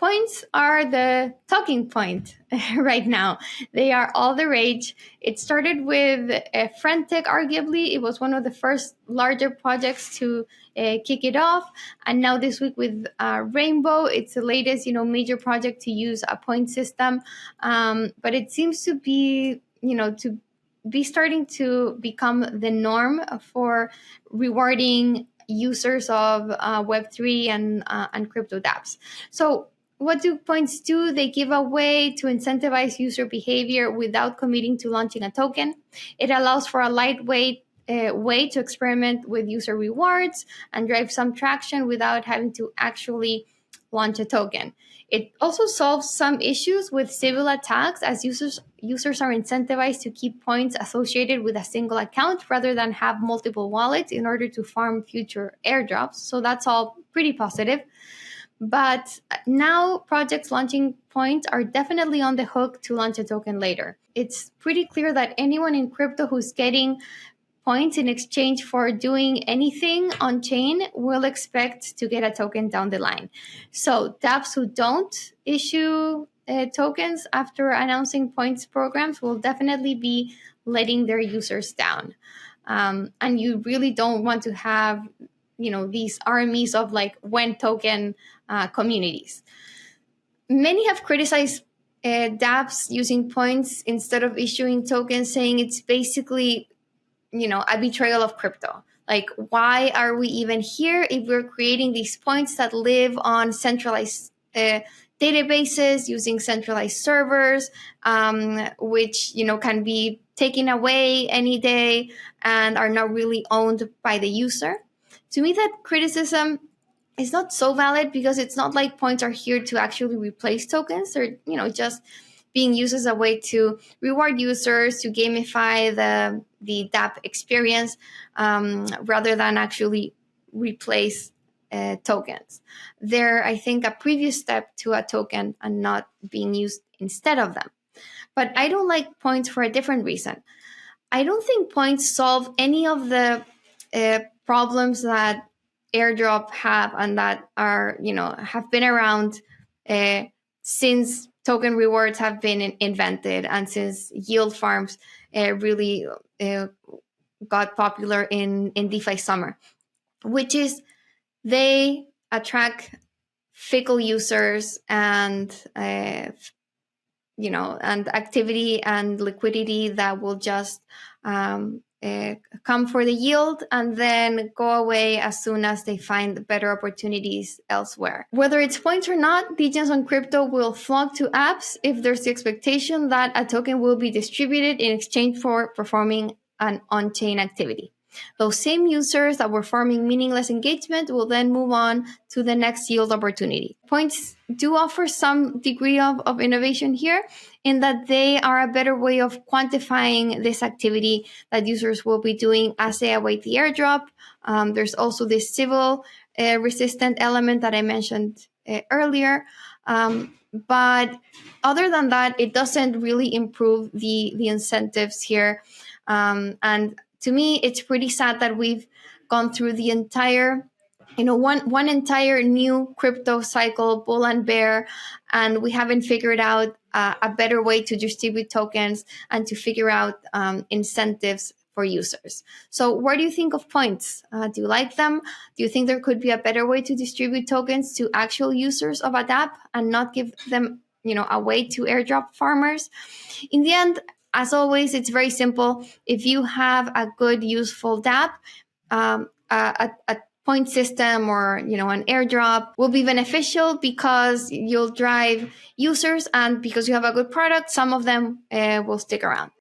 Points are the talking point right now. They are all the rage. It started with Friendtech, arguably. It was one of the first larger projects to kick it off. And now this week with Rainbow, it's the latest, major project to use a point system. But it seems to be, to be starting to become the norm for rewarding users of Web3 and crypto dApps. So what do points do? They give a way to incentivize user behavior without committing to launching a token. It allows for a lightweight way to experiment with user rewards and drive some traction without having to actually launch a token. It also solves some issues with civil attacks, as users are incentivized to keep points associated with a single account rather than have multiple wallets in order to farm future airdrops. So that's all pretty positive. But now projects launching points are definitely on the hook to launch a token later. It's pretty clear that anyone in crypto who's getting points in exchange for doing anything on chain will expect to get a token down the line. So dApps who don't issue tokens after announcing points programs will definitely be letting their users down. And you really don't want to have these armies of like when token communities. Many have criticized dApps using points instead of issuing tokens, saying it's basically, a betrayal of crypto. Like, why are we even here if we're creating these points that live on centralized databases using centralized servers, which, can be taken away any day and are not really owned by the user? To me, that criticism is not so valid because it's not like points are here to actually replace tokens. They're, just being used as a way to reward users, to gamify the dApp experience, rather than actually replace tokens. They're, I think, a previous step to a token and not being used instead of them. But I don't like points for a different reason. I don't think points solve any of the problems that Airdrop have and that are, have been around since token rewards have been invented and since yield farms really got popular in DeFi summer, which is they attract fickle users and and activity and liquidity that will just come for the yield and then go away as soon as they find better opportunities elsewhere. Whether it's points or not, DJs on crypto will flock to apps if there's the expectation that a token will be distributed in exchange for performing an on-chain activity. Those same users that were farming meaningless engagement will then move on to the next yield opportunity. Points do offer some degree of innovation here in that they are a better way of quantifying this activity that users will be doing as they await the airdrop. There's also this civil resistant element that I mentioned earlier. But other than that, it doesn't really improve the incentives here. And to me, it's pretty sad that we've gone through the entire, one entire new crypto cycle, bull and bear, and we haven't figured out a better way to distribute tokens and to figure out incentives for users. So what do you think of points? Do you like them? Do you think there could be a better way to distribute tokens to actual users of a dApp and not give them, away to airdrop farmers? In the end, as always, it's very simple. If you have a good, useful dApp, a point system or an airdrop will be beneficial because you'll drive users, and because you have a good product, some of them will stick around.